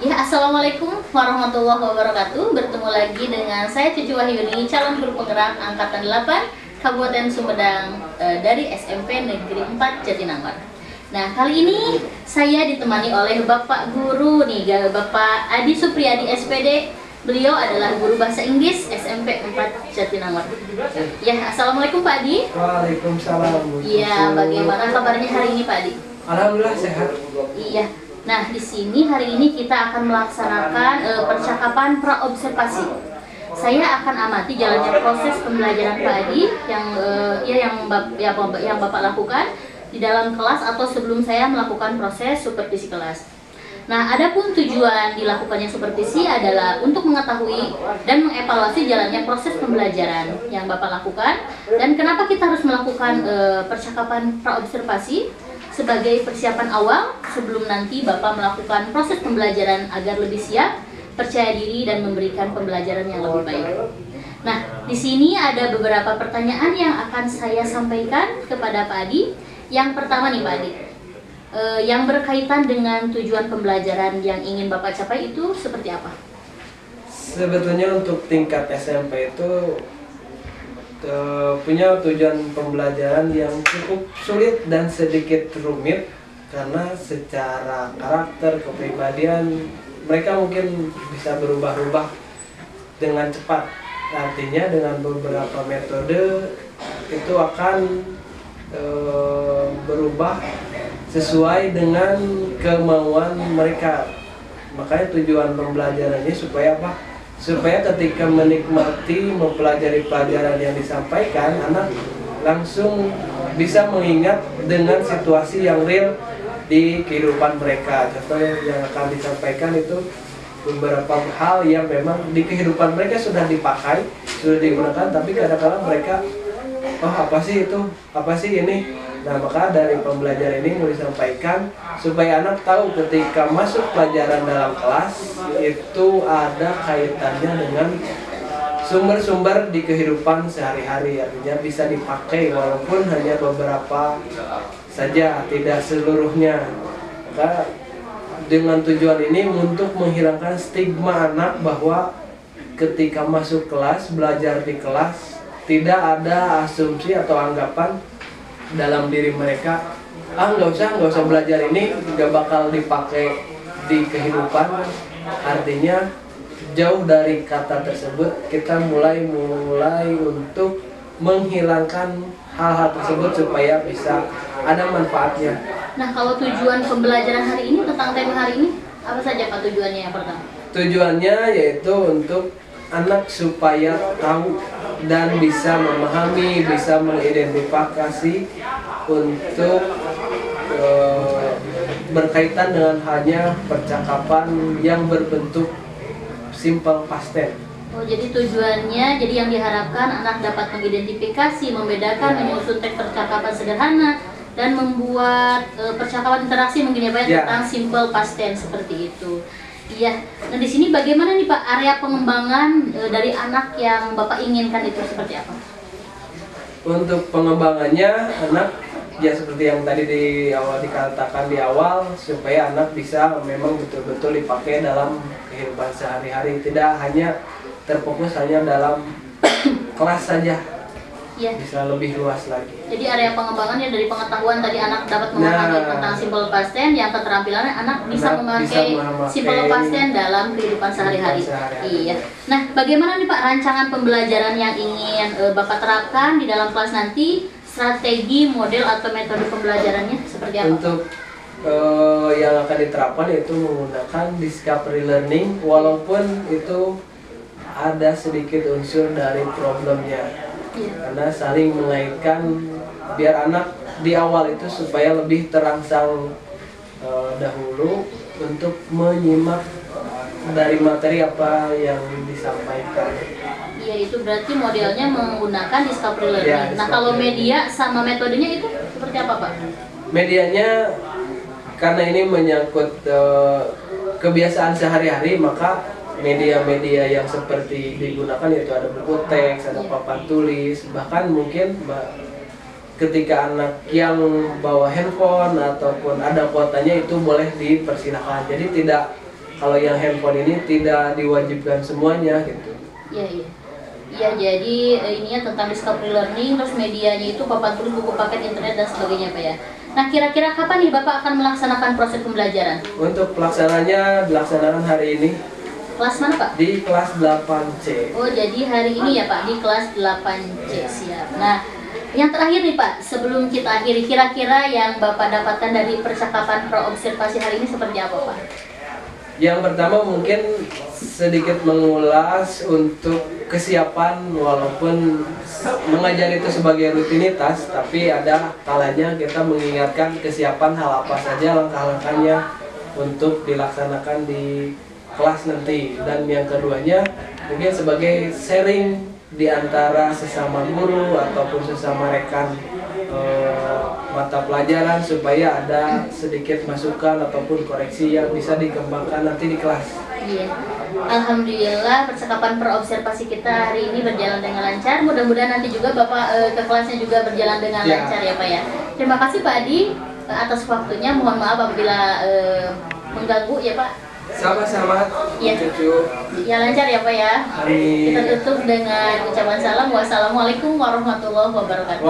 Ya, Assalamualaikum warahmatullahi wabarakatuh. Bertemu lagi dengan saya Cucu Wahyuni, calon guru penggerak Angkatan 8 Kabupaten Sumedang dari SMP Negeri 4 Jatinangor. Nah, kali ini saya ditemani oleh Bapak Guru nih, Bapak Adi Supriyadi SPD. Beliau adalah guru bahasa Inggris SMP 4 Jatinangor. Ya, Assalamualaikum Pak Adi. Waalaikumsalam. Iya, bagaimana kabarnya hari ini Pak Adi? Alhamdulillah sehat. Iya. Nah, di sini hari ini kita akan melaksanakan percakapan praobservasi. Saya akan amati jalannya proses pembelajaran Pak Adi yang Bapak lakukan di dalam kelas atau sebelum saya melakukan proses supervisi kelas. Nah, adapun tujuan dilakukannya supervisi adalah untuk mengetahui dan mengevaluasi jalannya proses pembelajaran yang Bapak lakukan dan kenapa kita harus melakukan percakapan praobservasi sebagai persiapan awal sebelum nanti Bapak melakukan proses pembelajaran agar lebih siap, percaya diri dan memberikan pembelajaran yang lebih baik. Nah, di sini ada beberapa pertanyaan yang akan saya sampaikan kepada Pak Adi. Yang pertama nih Pak Adi, yang berkaitan dengan tujuan pembelajaran yang ingin Bapak capai itu seperti apa? Sebetulnya untuk tingkat SMP itu punya tujuan pembelajaran yang cukup sulit dan sedikit rumit karena secara karakter, kepribadian mereka mungkin bisa berubah-ubah dengan cepat. Artinya dengan beberapa metode itu akan berubah sesuai dengan kemauan mereka. Makanya tujuan pembelajarannya supaya apa? Supaya ketika menikmati mempelajari pelajaran yang disampaikan, anak langsung bisa mengingat dengan situasi yang real di kehidupan mereka. Contoh yang akan disampaikan itu beberapa hal yang memang di kehidupan mereka sudah dipakai, sudah digunakan, tapi kadang-kadang mereka, oh apa sih itu, apa sih ini. Nah, maka dari pembelajaran ini mau disampaikan supaya anak tahu ketika masuk pelajaran dalam kelas itu ada kaitannya dengan sumber-sumber di kehidupan sehari-hari, artinya bisa dipakai walaupun hanya beberapa saja, tidak seluruhnya. Maka dengan tujuan ini untuk menghilangkan stigma anak bahwa ketika masuk kelas, belajar di kelas, tidak ada asumsi atau anggapan dalam diri mereka, nggak usah belajar ini, nggak bakal dipakai di kehidupan. Artinya jauh dari kata tersebut, kita mulai untuk menghilangkan hal-hal tersebut supaya bisa ada manfaatnya. Nah, kalau tujuan pembelajaran hari ini tentang tema hari ini apa saja Pak tujuannya yang pertama? Tujuannya yaitu untuk anak supaya tahu dan bisa memahami, bisa mengidentifikasi untuk berkaitan dengan hanya percakapan yang berbentuk simple past tense. Oh, jadi tujuannya, jadi yang diharapkan anak dapat mengidentifikasi, membedakan, menyusun teks percakapan sederhana dan membuat percakapan interaksi mungkin ya Pak tentang simple past tense seperti itu. Iya. Nah, di sini bagaimana nih Pak area pengembangan dari anak yang Bapak inginkan itu seperti apa? Untuk pengembangannya anak ya seperti yang tadi dikatakan di awal, supaya anak bisa memang betul-betul dipakai dalam kehidupan sehari-hari, tidak hanya terfokus hanya dalam kelas saja. Ya. Bisa lebih luas lagi. Jadi area pengembangannya dari pengetahuan tadi anak dapat memahami tentang simple past tense, yang keterampilannya anak bisa memakai simple past tense dalam kehidupan sehari-hari. Iya. Nah, bagaimana nih Pak rancangan pembelajaran yang ingin Bapak terapkan di dalam kelas nanti? Strategi, model atau metode pembelajarannya seperti apa? Untuk yang akan diterapkan yaitu menggunakan discovery learning, walaupun itu ada sedikit unsur dari problemnya. Karena saling mengaitkan biar anak di awal itu supaya lebih terangsang dahulu untuk menyimak dari materi apa yang disampaikan. Iya, itu berarti modelnya menggunakan discovery learning. Nah, kalau media sama metodenya itu seperti apa Pak? Medianya karena ini menyangkut kebiasaan sehari-hari, maka media-media yang seperti digunakan yaitu ada buku teks, ada papan tulis, bahkan mungkin ketika anak yang bawa handphone ataupun ada kuotanya itu boleh dipersilakan. Jadi tidak kalau yang handphone ini tidak diwajibkan semuanya gitu. Iya, iya. Ya, jadi ininya tentang discovery learning, terus medianya itu papan tulis, buku paket internet dan sebagainya Pak ya. Nah, kira-kira kapan nih Bapak akan melaksanakan proses pembelajaran? Untuk pelaksananya dilaksanakan hari ini Kelas mana Pak? di kelas 8C. Oh, jadi hari ini ya Pak, di kelas 8C, siap. Nah, yang terakhir nih Pak, sebelum kita akhiri, kira-kira yang Bapak dapatkan dari percakapan pro-observasi hari ini seperti apa Pak? Yang pertama mungkin sedikit mengulas untuk kesiapan, walaupun mengajar itu sebagai rutinitas, tapi ada kalanya kita mengingatkan kesiapan hal apa saja langkah-langkahnya untuk dilaksanakan di kelas nanti. Dan yang keduanya mungkin sebagai sharing di antara sesama guru ataupun sesama rekan mata pelajaran, supaya ada sedikit masukan ataupun koreksi yang bisa dikembangkan nanti di kelas. Iya, alhamdulillah percakapan perobservasi kita hari ini berjalan dengan lancar. Mudah-mudahan nanti juga Bapak ke kelasnya juga berjalan dengan lancar ya Pak ya. Terima kasih Pak Adi atas waktunya. Mohon maaf apabila mengganggu ya Pak. Sama-sama. Iya. Ya lancar ya Pak ya. Amin. Kita tutup dengan ucapan salam. Wassalamualaikum warahmatullahi wabarakatuh.